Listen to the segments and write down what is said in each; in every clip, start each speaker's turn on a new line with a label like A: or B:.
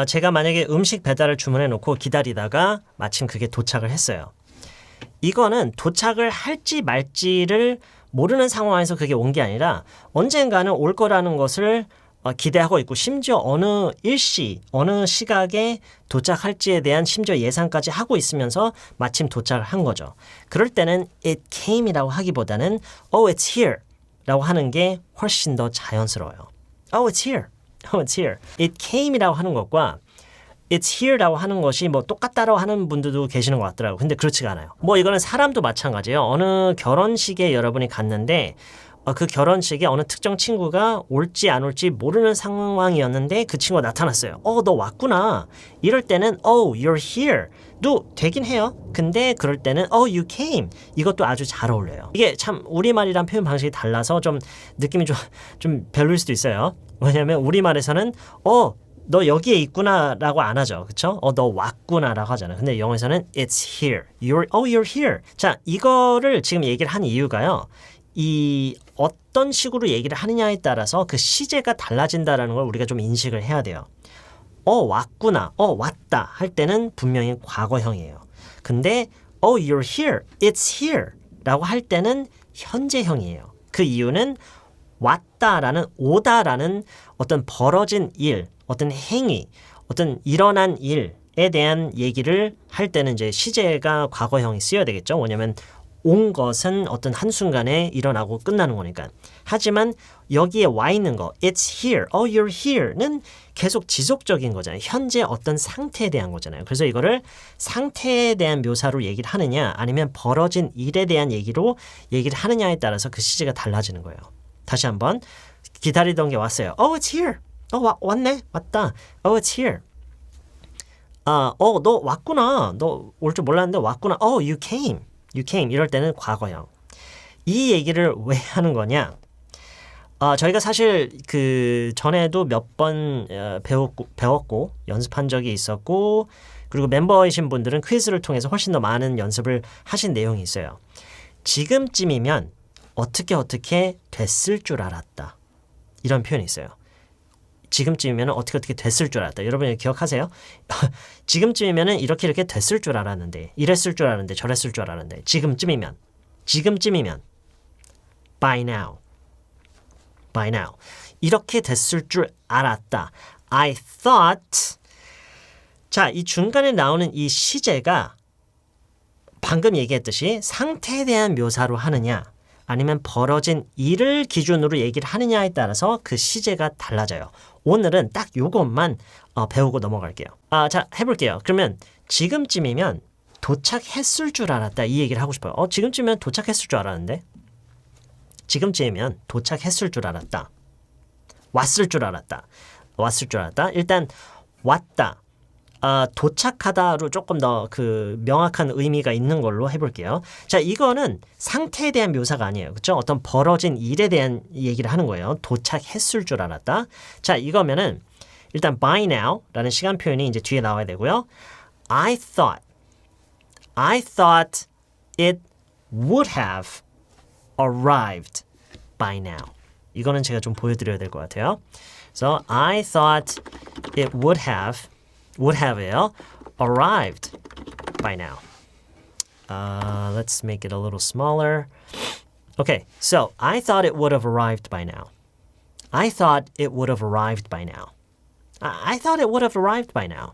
A: 제가 만약에 음식 배달을 주문해 놓고 기다리다가 마침 그게 도착을 했어요. 이거는 도착을 할지 말지를 모르는 상황에서 그게 온 게 아니라 언젠가는 올 거라는 것을 기대하고 있고 심지어 어느 일시, 어느 시각에 도착할지에 대한 심지어 예상까지 하고 있으면서 마침 도착을 한 거죠. 그럴 때는 it came이라고 하기보다는 oh, it's here 라고 하는 게 훨씬 더 자연스러워요. Oh, it's here. Oh, it's here. It came이라고 하는 것과 It's here라고 하는 것이 뭐 똑같다라고 하는 분들도 계시는 것 같더라고요. 근데 그렇지가 않아요. 뭐 이거는 사람도 마찬가지예요. 어느 결혼식에 여러분이 갔는데 그 결혼식에 어느 특정 친구가 올지 안 올지 모르는 상황이었는데 그 친구가 나타났어요. 너 왔구나. 이럴 때는 Oh, you're here 도 되긴 해요. 근데 그럴 때는 Oh, you came 이것도 아주 잘 어울려요. 이게 참 우리말이랑 표현 방식이 달라서 좀 느낌이 좀 별로일 수도 있어요. 왜냐하면 우리말에서는 너 여기에 있구나 라고 안 하죠. 그쵸? 너 왔구나 라고 하잖아요. 근데 영어에서는 It's here. You're here. 자, 이거를 지금 얘기를 한 이유가요. 이 어떤 식으로 얘기를 하느냐에 따라서 그 시제가 달라진다라는 걸 우리가 좀 인식을 해야 돼요. 왔구나. 왔다 할 때는 분명히 과거형이에요. 근데 you're here. It's here 라고 할 때는 현재형이에요. 그 이유는 왔다라는 오다라는 어떤 벌어진 일, 어떤 행위, 어떤 일어난 일에 대한 얘기를 할 때는 이제 시제가 과거형이 쓰여야 되겠죠. 왜냐하면 온 것은 어떤 한순간에 일어나고 끝나는 거니까. 하지만 여기에 와 있는 거, it's here, you're here는 계속 지속적인 거잖아요. 현재 어떤 상태에 대한 거잖아요. 그래서 이거를 상태에 대한 묘사로 얘기를 하느냐 아니면 벌어진 일에 대한 얘기로 얘기를 하느냐에 따라서 그 시제가 달라지는 거예요. 다시 한번 기다리던 게 왔어요. It's here. 왔네. 왔다. It's here. 너 왔구나. 너 올 줄 몰랐는데 왔구나. You came. You came. 이럴 때는 과거형. 이 얘기를 왜 하는 거냐? 저희가 사실 그 전에도 몇 번 배웠고 연습한 적이 있었고 그리고 멤버이신 분들은 퀴즈를 통해서 훨씬 더 많은 연습을 하신 내용이 있어요. 지금쯤이면 어떻게 됐을 줄 알았다. 이런 표현이 있어요. 지금쯤이면 어떻게 됐을 줄 알았다. 여러분 기억하세요? 지금쯤이면 이렇게 됐을 줄 알았는데 이랬을 줄 알았는데 저랬을 줄 알았는데 지금쯤이면 by now 이렇게 됐을 줄 알았다. I thought 자, 이 중간에 나오는 이 시제가 방금 얘기했듯이 상태에 대한 묘사로 하느냐 아니면 벌어진 일을 기준으로 얘기를 하느냐에 따라서 그 시제가 달라져요. 오늘은 딱 요것만 배우고 넘어갈게요. 자, 해볼게요. 그러면 지금쯤이면 도착했을 줄 알았다. 이 얘기를 하고 싶어요. 지금쯤이면 도착했을 줄 알았는데 지금쯤이면 도착했을 줄 알았다. 왔을 줄 알았다. 일단 왔다. 도착하다로 조금 더 그 명확한 의미가 있는 걸로 해볼게요. 자, 이거는 상태에 대한 묘사가 아니에요. 그렇죠? 어떤 벌어진 일에 대한 얘기를 하는 거예요. 도착했을 줄 알았다. 자, 이거면은 일단 by now 라는 시간 표현이 이제 뒤에 나와야 되고요. I thought it would have arrived by now. 이거는 제가 좀 보여드려야 될 것 같아요. So I thought it would have요. Arrived by now. Let's make it a little smaller. Okay, so I thought it would have arrived by now. I thought it would have arrived by now. I thought it would have arrived by now.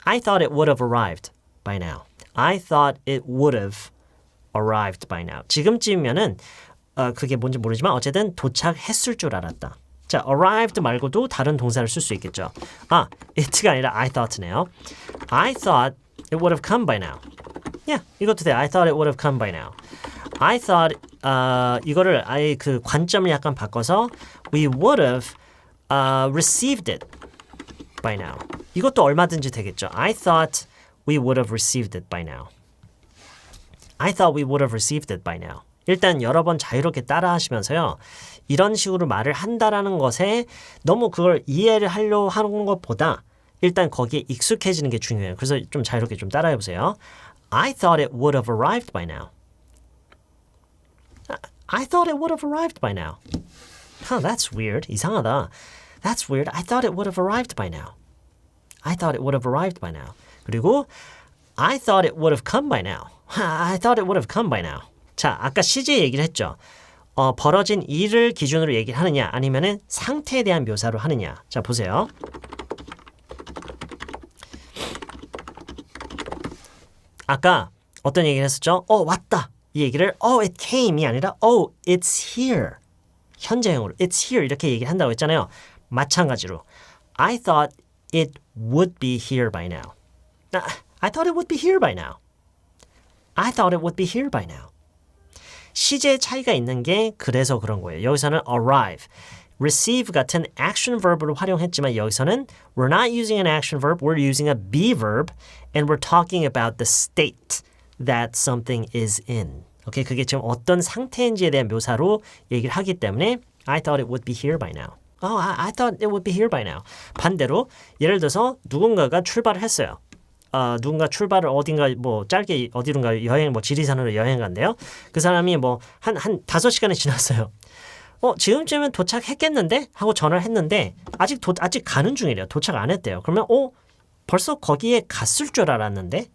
A: I thought it would have arrived by now. I thought it would have arrived by now. 지금쯤이면은 그게 뭔지 모르지만 어쨌든 도착했을 줄 알았다. 자, arrived 말고도 다른 동사를 쓸 수 있겠죠. it가 아니라 I thought네요. I thought it would have come by now. Yeah, 이것도 돼. I thought it would have come by now. I thought 이거를 아예 그 관점을 약간 바꿔서 we would have received it by now. 이것도 얼마든지 되겠죠. I thought we would have received it by now. I thought we would have received it by now. 일단 여러 번 자유롭게 따라 하시면서요. 이런 식으로 말을 한다라는 것에 너무 그걸 이해를 하려고 하는 것보다 일단 거기에 익숙해지는 게 중요해요. 그래서 좀 자유롭게 좀 따라해 보세요. I thought it would have arrived by now. I thought it would have arrived by now. That's weird. 이상하다. That's weird. I thought it would have arrived by now. I thought it would have arrived by now. 그리고 I thought it would have come by now. I thought it would have come by now. 자, 아까 CJ 얘기를 했죠. 벌어진 일을 기준으로 얘기를 하느냐 아니면은 상태에 대한 묘사로 하느냐. 자, 보세요. 아까 어떤 얘기를 했었죠? 왔다. 이 얘기를 it came이 아니라 it's here. 현재형으로 it's here 이렇게 얘기를 한다고 했잖아요. 마찬가지로 I thought it would be here by now. I thought it would be here by now. I thought it would be here by now. 시제의 차이가 있는 게 그래서 그런 거예요. 여기서는 arrive, receive 같은 action verb를 활용했지만 여기서는 we're not using an action verb, we're using a be verb and we're talking about the state that something is in. 오케이, 그게 지금 어떤 상태인지에 대한 묘사로 얘기를 하기 때문에 I thought it would be here by now. I thought it would be here by now. 반대로 예를 들어서 누군가가 출발을 했어요. 누군가 출발을 어딘가 뭐 짧게 어디론가 여행 뭐 지리산으로 여행 간대요. 그 사람이 뭐 한 5시간이 지났어요. 지금쯤은 도착했겠는데 하고 전화를 했는데 아직 가는 중이래요. 도착 안 했대요. 그러면 벌써 거기에 갔을 줄 알았는데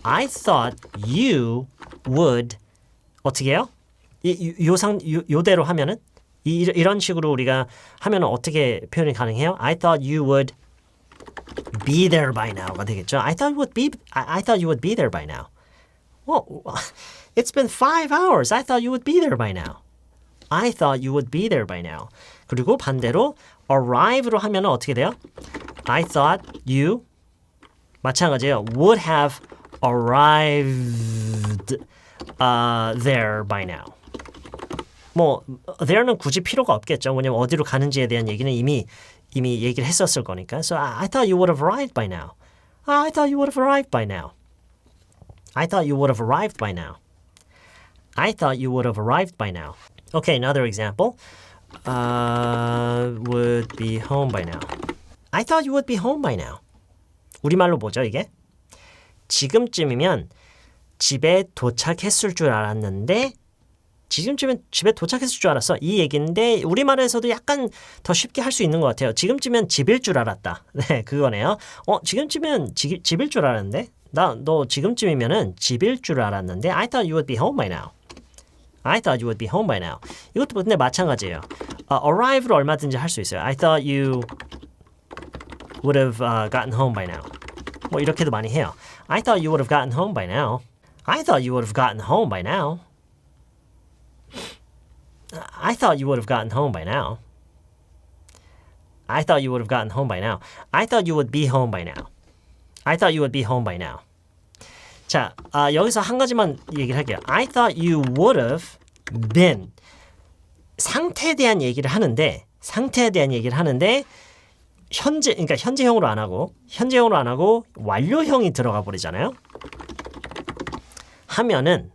A: I thought you would 어떻게 해요? 요대로 하면은 이런 식으로 우리가 하면은 어떻게 표현이 가능해요? I thought you would be there by now가 되겠죠. I thought you would be there by now. It's been 5 hours. I thought you would be there by now. I thought you would be there by now. 그리고 반대로 arrive로 하면은 어떻게 돼요? I thought you 마찬가지예요. would have arrived there by now. 뭐 there는 굳이 필요가 없겠죠. 왜냐면 어디로 가는지에 대한 얘기는 이미 얘기를 했었을 거니까. So I thought you would have arrived by now. I thought you would have arrived by now. I thought you would have arrived by now. I thought you would have arrived by now. Okay, another example. Would be home by now. I thought you would be home by now. 우리말로 뭐죠, 이게? 지금쯤이면 집에 도착했을 줄 알았는데 지금쯤엔 집에 도착했을 줄 알았어. 이 얘기인데 우리말에서도 약간 더 쉽게 할 수 있는 것 같아요. 지금쯤엔 집일 줄 알았다. 네, 그거네요. 지금쯤엔 집일 줄 알았는데 너 지금쯤이면은 집일 줄 알았는데 I thought you would be home by now. I thought you would be home by now. 이것도 근데 마찬가지예요. arrive로 얼마든지 할 수 있어요. I thought you would have gotten home by now. 뭐 이렇게도 많이 해요. I thought you would have gotten home by now. I thought you would have gotten home by now. I thought you would have gotten home by now. I thought you would have gotten home by now. I thought you would be home by now. I thought you would be home by now. 자, 여기서 한 가지만 얘기를 할게요. I thought you would have been. 상태에 대한 얘기를 하는데 그러니까 현재형으로 안 하고 완료형이 들어가 버리잖아요. 하면은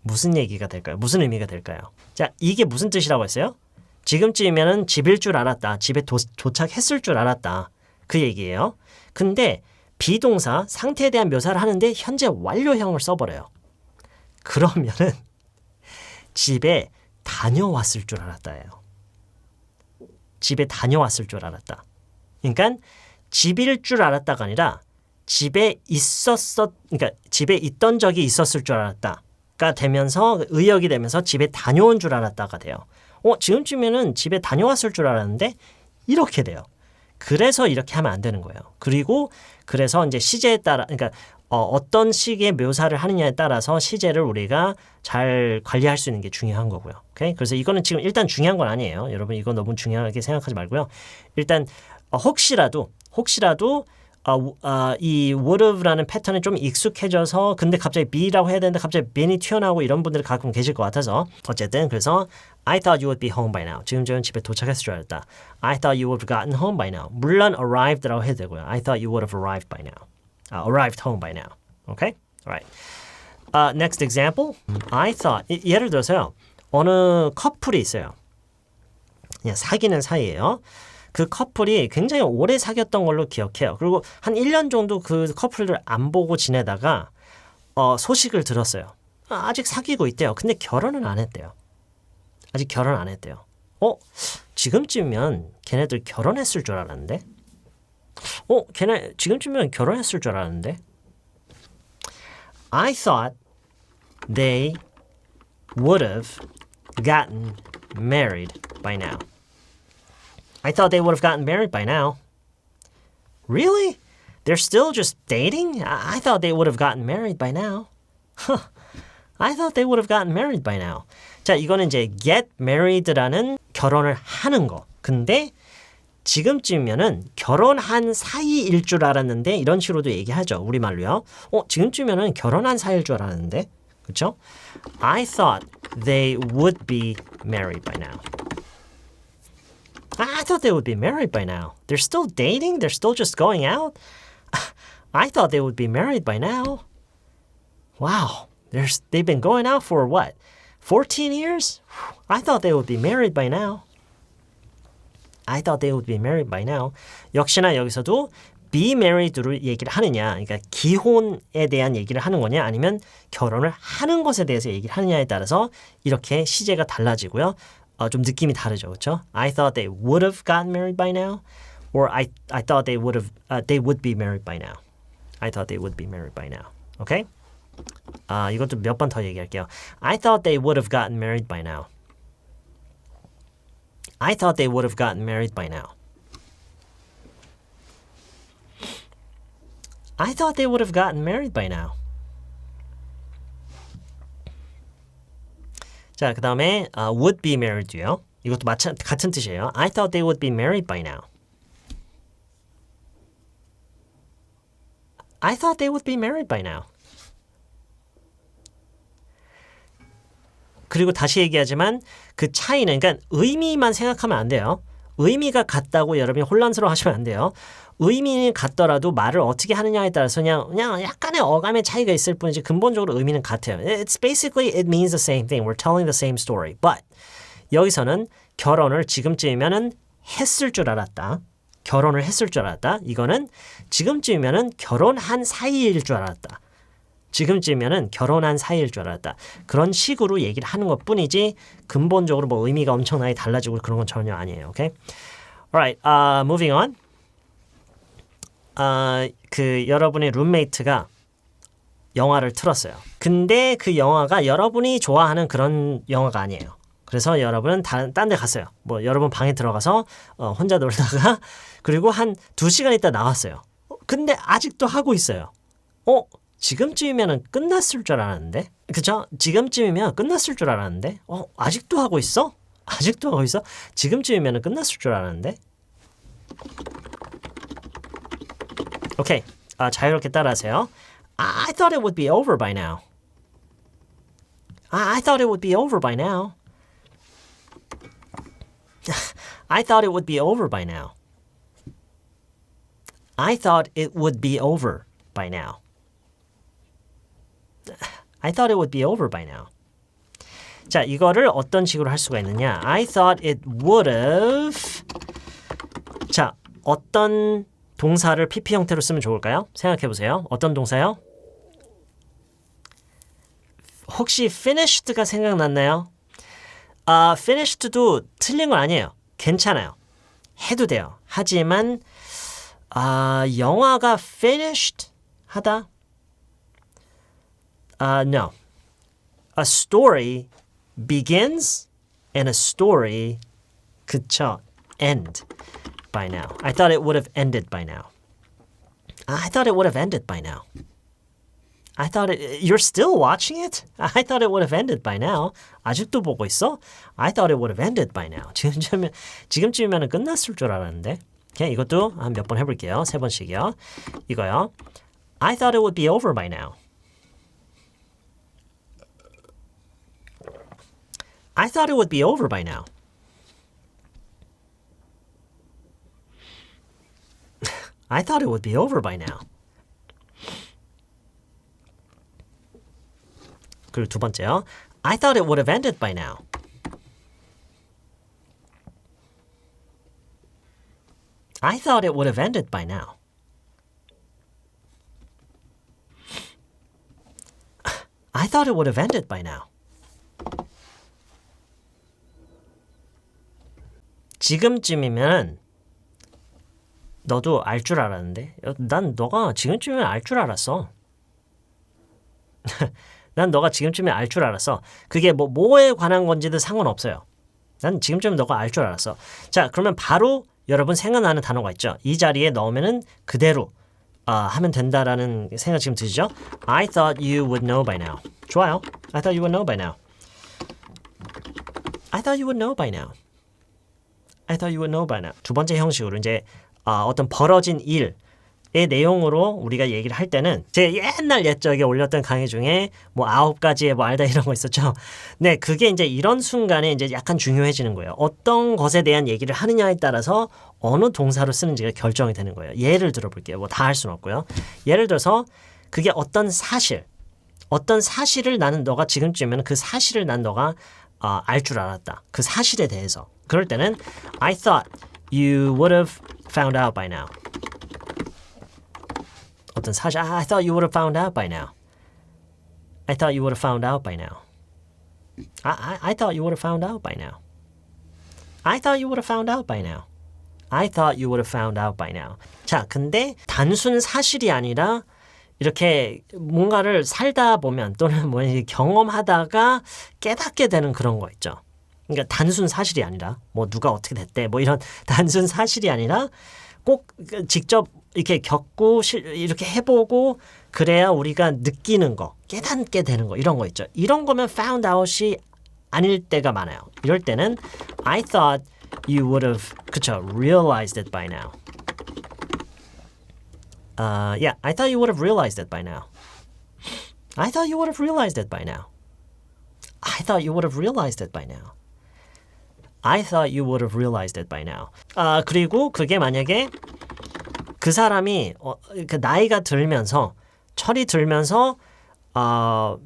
A: 무슨 얘기가 될까요? 무슨 의미가 될까요? 자, 이게 무슨 뜻이라고 했어요? 지금쯤이면은 집일 줄 알았다. 집에 도착했을 줄 알았다. 그 얘기예요. 근데 비동사 상태에 대한 묘사를 하는데 현재 완료형을 써버려요. 그러면은 집에 다녀왔을 줄 알았다예요. 집에 다녀왔을 줄 알았다. 그러니까 집일 줄 알았다가 아니라 집에 있던 적이 있었을 줄 알았다가 되면서 의역이 되면서 집에 다녀온 줄 알았다가 돼요. 지금쯤에는 집에 다녀왔을 줄 알았는데 이렇게 돼요. 그래서 이렇게 하면 안 되는 거예요. 그래서 이제 시제에 따라 그러니까 어떤 식의 묘사를 하느냐에 따라서 시제를 우리가 잘 관리할 수 있는 게 중요한 거고요. 오케이? 그래서 이거는 지금 일단 중요한 건 아니에요. 여러분 이거 너무 중요하게 생각하지 말고요. 일단 혹시라도 이 would have라는 패턴에 좀 익숙해져서 근데 갑자기 be라고 해야 되는데 갑자기 been이 튀어나오고 이런 분들이 가끔 계실 것 같아서 어쨌든 그래서 I thought you would be home by now. 지금쯤은 집에 도착했을 줄 알았다. I thought you would have gotten home by now. 물론 arrived라고 해도 되고요. I thought you would have arrived by now. Arrived home by now. Okay? Alright. Next example. I thought 예를 들어서요. 어느 커플이 있어요. 그냥 사귀는 사이예요. 그 커플이 굉장히 오래 사귀었던 걸로 기억해요. 그리고 한 1년 정도 그 커플을 안 보고 지내다가 소식을 들었어요. 아직 사귀고 있대요. 근데 결혼은 안 했대요. 아직 결혼 안 했대요. 지금쯤이면 걔네들 결혼했을 줄 알았는데? 걔네 지금쯤이면 결혼했을 줄 알았는데. I thought they would have gotten married by now. I thought they would have gotten married by now. Really? They're still just dating? I thought they would have gotten married by now. I thought they would have gotten married by now. 자, 이거는 이제 get married라는 결혼을 하는 거. 근데 지금쯤이면은 결혼한 사이일 줄 알았는데 이런 식으로도 얘기하죠. 우리말로요. 지금쯤이면은 결혼한 사이일 줄 알았는데. 그렇죠? I thought they would be married by now. I thought they would be married by now. They're still dating? They're still just going out? I thought they would be married by now. Wow. They've been going out for what? 14 years? I thought they would be married by now. I thought they would be married by now. 역시나 여기서도 be married로 얘기를 하느냐, 그러니까 기혼에 대한 얘기를 하는 거냐, 아니면 결혼을 하는 것에 대해서 얘기를 하느냐에 따라서 이렇게 시제가 달라지고요. 좀 느낌이 다르죠, 그렇죠? I thought they would have gotten married by now, or I thought they would be married by now. I thought they would be married by now. Okay? 이것도 몇 번 더 얘기할게요. I thought they would have gotten married by now. I thought they would have gotten married by now. I thought they would have gotten married by now. 자, 그 다음에 would be married요. 이것도 같은 뜻이에요. I thought they would be married by now. I thought they would be married by now. 그리고 다시 얘기하지만 그 차이는, 그러니까 의미만 생각하면 안 돼요. 의미가 같다고 여러분이 혼란스러워 하시면 안 돼요. 의미는 같더라도 말을 어떻게 하느냐에 따라서 그냥 약간의 어감의 차이가 있을 뿐이지 근본적으로 의미는 같아요. It's basically, it means the same thing. We're telling the same story. But 여기서는 결혼을 지금쯤이면은 했을 줄 알았다. 결혼을 했을 줄 알았다. 이거는 지금쯤이면은 결혼한 사이일 줄 알았다. 지금쯤이면은 결혼한 사이일 줄 알았다. 그런 식으로 얘기를 하는 것 뿐이지 근본적으로 뭐 의미가 엄청나게 달라지고 그런 건 전혀 아니에요. Okay? Alright, moving on. 그 여러분의 룸메이트가 영화를 틀었어요. 근데 그 영화가 여러분이 좋아하는 그런 영화가 아니에요. 그래서 여러분은 딴 데 갔어요. 뭐 여러분 방에 들어가서 혼자 놀다가 그리고 한 2시간 있다 나왔어요. 근데 아직도 하고 있어요. 지금쯤이면 끝났을 줄 알았는데? 그쵸? 지금쯤이면 끝났을 줄 알았는데? 아직도 하고 있어? 아직도 하고 있어? 지금쯤이면 끝났을 줄 알았는데? 오케이. 자유롭게 따라하세요. I thought it would be over by now. I thought it would be over by now. I thought it would be over by now. I thought it would be over by now. I thought it would be over by now. 자, 이거를 어떤 식으로 할 수가 있느냐? I thought it would have. 자, 어떤 동사를 PP 형태로 쓰면 좋을까요? 생각해 보세요. 어떤 동사요? 혹시 finished가 생각났나요? finished도 틀린 건 아니에요. 괜찮아요. 해도 돼요. 하지만 영화가 finished 하다? No. A story begins and a story 그쵸, end by now. I thought it would have ended by now. I thought it would have ended by now. I thought you're still watching it? I thought it would have ended by now. 아직도 보고 있어? I thought it would have ended by now. 지금쯤이면 끝났을 줄 알았는데. 오케이, 이것도 한 몇 번 해볼게요. 3번씩이요. 이거요. I thought it would be over by now. I thought it would be over by now. I thought it would be over by now. 그리고 두 번째요. I thought it would have ended by now. I thought it would have ended by now. I thought it would have ended by now. 지금쯤이면 너도 알 줄 알았는데. 난 너가 지금쯤이면 알 줄 알았어. 난 너가 지금쯤에 알 줄 알았어. 그게 뭐에 관한 건지도 상관없어요. 난 지금쯤 너가 알 줄 알았어. 자, 그러면 바로 여러분 생각나는 단어가 있죠. 이 자리에 넣으면은 그대로 하면 된다라는 생각 지금 드시죠? I thought you would know by now. 좋아요. I thought you would know by now. I thought you would know by now. I thought you would know by now. 두 번째 형식으로 이제 어떤 벌어진 일의 내용으로 우리가 얘기를 할 때는 제 옛날 옛적에 올렸던 강의 중에 뭐 9가지의 뭐 알다 이런 거 있었죠. 네, 그게 이제 이런 순간에 이제 약간 중요해지는 거예요. 어떤 것에 대한 얘기를 하느냐에 따라서 어느 동사로 쓰는지가 결정이 되는 거예요. 예를 들어볼게요. 뭐 다 할 수는 없고요. 예를 들어서 그게 어떤 사실을 나는 너가 지금쯤이면 그 사실을 난 너가 알 줄 알았다. 그 사실에 대해서. 그럴 때는 I thought you would have found out by now. 어떤 사실, I thought you would have found out by now. I thought you would have found out by now. I thought you would have found out by now. I thought you would have found out by now. I thought you would have found out by now. 자, 근데 단순 사실이 아니라 이렇게 뭔가를 살다 보면 또는 뭐 경험하다가 깨닫게 되는 그런 거 있죠. 그러니까 단순 사실이 아니라 뭐 누가 어떻게 됐대 뭐 이런 단순 사실이 아니라 꼭 직접 이렇게 겪고 이렇게 해보고 그래야 우리가 느끼는 거, 깨닫게 되는 거 이런 거 있죠. 이런 거면 found out이 아닐 때가 많아요. 이럴 때는 I thought you would have 그쵸 realized it by now. Yeah, I thought you would have realized it by now. I thought you would have realized it by now. I thought you would have realized it by now. I thought you would have realized it by now. 그리고 그게 만약에 그 사람이 그 나이가 들면서 철이 들면서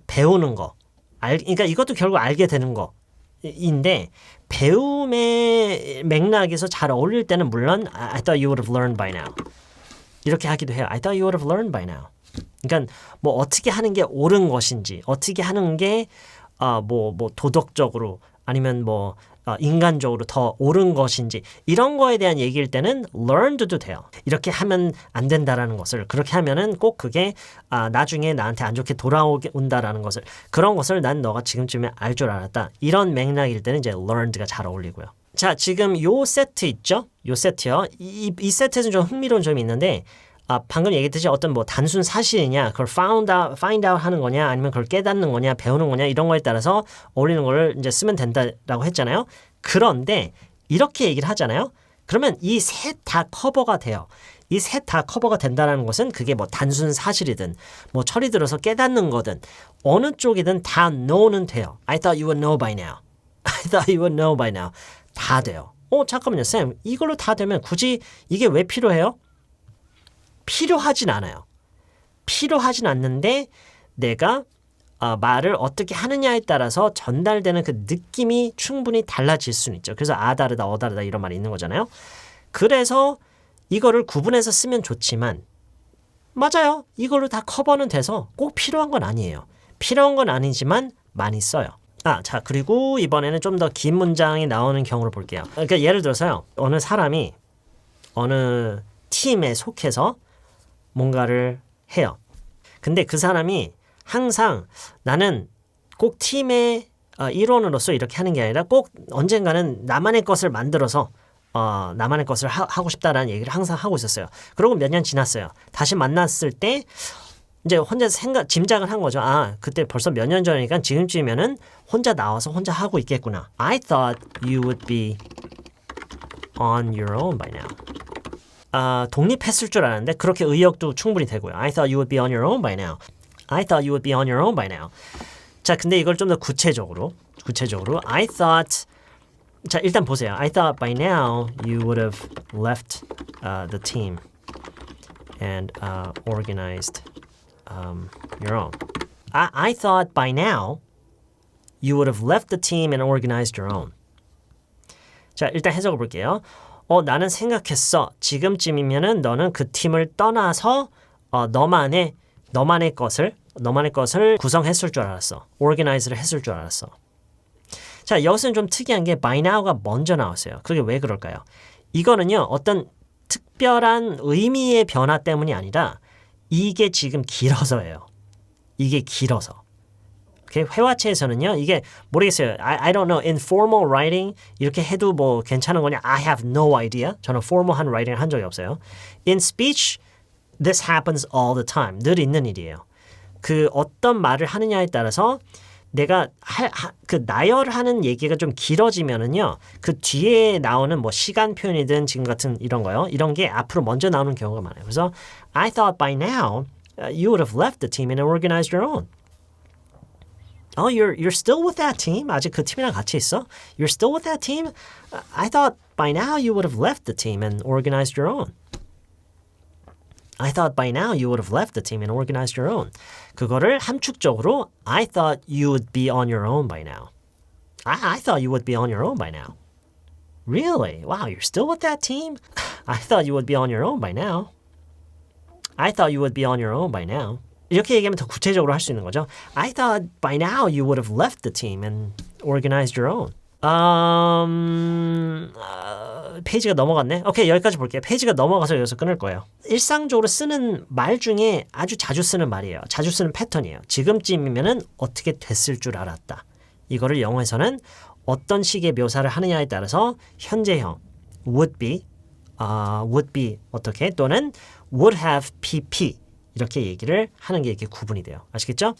A: 배우는 거, 그러니까 이것도 결국 알게 되는 거인데 배움의 맥락에서 잘 어울릴 때는 물론 I thought you would have learned by now. 이렇게 하기도 해요. I thought you would have learned by now. 그러니까 뭐 어떻게 하는 게 옳은 것인지, 어떻게 하는 게 뭐 도덕적으로 아니면 뭐 인간적으로 더 옳은 것인지 이런 거에 대한 얘기일 때는 learned도 돼요. 이렇게 하면 안 된다라는 것을 그렇게 하면은 꼭 그게 나중에 나한테 안 좋게 돌아온다라는 것을 그런 것을 난 너가 지금쯤에 알 줄 알았다. 이런 맥락일 때는 이제 learned가 잘 어울리고요. 자, 지금 요 세트 있죠? 요 세트요. 이 세트에서 좀 흥미로운 점이 있는데 방금 얘기했듯이 어떤 뭐 단순 사실이냐, 그걸 find out 하는 거냐, 아니면 그걸 깨닫는 거냐, 배우는 거냐 이런 거에 따라서 어울리는 걸 이제 쓰면 된다라고 했잖아요. 그런데 이렇게 얘기를 하잖아요. 그러면 이 셋 다 커버가 돼요. 이 셋 다 커버가 된다는 것은 그게 뭐 단순 사실이든 뭐 철이 들어서 깨닫는 거든 어느 쪽이든 다 know는 돼요. I thought you would know by now. I thought you would know by now. 다 돼요. 잠깐만요, 쌤. 이걸로 다 되면 굳이 이게 왜 필요해요? 필요하진 않아요. 필요하진 않는데 내가 말을 어떻게 하느냐에 따라서 전달되는 그 느낌이 충분히 달라질 수는 있죠. 그래서 다르다, 다르다 이런 말이 있는 거잖아요. 그래서 이거를 구분해서 쓰면 좋지만 맞아요. 이걸로 다 커버는 돼서 꼭 필요한 건 아니에요. 필요한 건 아니지만 많이 써요. 자, 그리고 이번에는 좀 더 긴 문장이 나오는 경우를 볼게요. 그러니까 예를 들어서요. 어느 사람이 어느 팀에 속해서 뭔가를 해요. 근데 그 사람이 항상 나는 꼭 팀의 일원으로서 이렇게 하는 게 아니라 꼭 언젠가는 나만의 것을 만들어서 나만의 것을 하고 싶다라는 얘기를 항상 하고 있었어요. 그러고 몇 년 지났어요. 다시 만났을 때 이제 혼자 짐작을 한 거죠. 그때 벌써 몇 년 전이니까 지금쯤이면은 혼자 나와서 혼자 하고 있겠구나. I thought you would be on your own by now. 독립했을 줄 알았는데 그렇게 의역도 충분히 되고요. I thought you would be on your own by now. I thought you would be on your own by now. 자, 근데 이걸 좀 더 구체적으로 I thought 자, 일단 보세요. I thought by now you would have left the team and organized your own. I thought by now you would have left the team and organized your own. 자, 일단 해석을 볼게요. 나는 생각했어. 지금쯤이면은 너는 그 팀을 떠나서 너만의 것을 구성했을 줄 알았어. organize를 했을 줄 알았어. 자, 여기서는 좀 특이한 게 by now가 먼저 나왔어요. 그게 왜 그럴까요? 이거는요. 어떤 특별한 의미의 변화 때문이 아니라 이게 지금 길어서예요. 이게 길어서. 오케이? 회화체에서는요. 이게 모르겠어요. I don't know. In formal writing 이렇게 해도 뭐 괜찮은 거냐? I have no idea. 저는 formal한 writing을 한 적이 없어요. In speech, this happens all the time. 늘 있는 일이에요. 그 어떤 말을 하느냐에 따라서 내가 그 나열하는 얘기가 좀 길어지면은요. 그 뒤에 나오는 뭐 시간 표현이든 지금 같은 이런 거요. 이런 게 앞으로 먼저 나오는 경우가 많아요. 그래서 I thought by now you would have left the team and organized your own. Oh, you're still with that team? 아직 그 팀이랑 같이 있어? You're still with that team? I thought by now you would have left the team and organized your own. I thought by now you would have left the team and organized your own. 그거를 함축적으로 I thought you would be on your own by now. I thought you would be on your own by now. Really? Wow, you're still with that team? I thought you would be on your own by now. I thought you would be on your own by now. 이렇게 얘기하면 더 구체적으로 할 수 있는 거죠. I thought by now you would have left the team and organized your own. 페이지가 넘어갔네. 오케이, 여기까지 볼게요. 페이지가 넘어가서 여기서 끊을 거예요. 일상적으로 쓰는 말 중에 아주 자주 쓰는 말이에요. 자주 쓰는 패턴이에요. 지금쯤이면은 어떻게 됐을 줄 알았다. 이거를 영어에서는 어떤 식의 묘사를 하느냐에 따라서 현재형 would be 어떻게 또는 would have pp 이렇게 얘기를 하는 게 이렇게 구분이 돼요. 아시겠죠?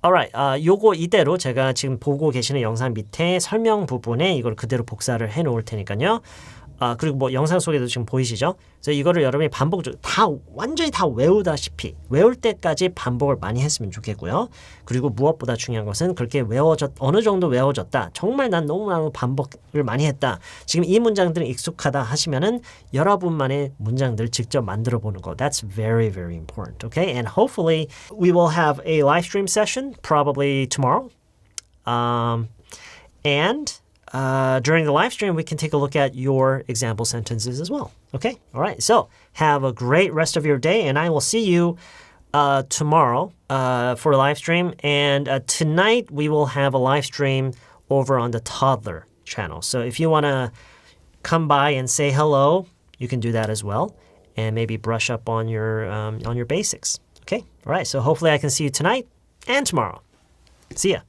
A: Alright, 요거 이대로 제가 지금 보고 계시는 영상 밑에 설명 부분에 이걸 그대로 복사를 해 놓을 테니까요. 그리고 뭐 영상 속에도 지금 보이시죠? 그래서 이거를 여러분이 반복적으로 완전히 다 외우다시피 외울 때까지 반복을 많이 했으면 좋겠고요. 그리고 무엇보다 중요한 것은 그렇게 어느 정도 외워졌다. 정말 난 너무나 반복을 많이 했다. 지금 이 문장들은 익숙하다 하시면은 여러분만의 문장들 직접 만들어 보는 거. That's very, very important. Okay? And hopefully we will have a live stream session probably tomorrow. During the live stream, we can take a look at your example sentences as well. Okay? All right. So have a great rest of your day, and I will see you tomorrow for a live stream. And tonight, we will have a live stream over on the Toddler channel. So if you want to come by and say hello, you can do that as well, and maybe brush up on your basics. Okay? All right. So hopefully I can see you tonight and tomorrow. See ya.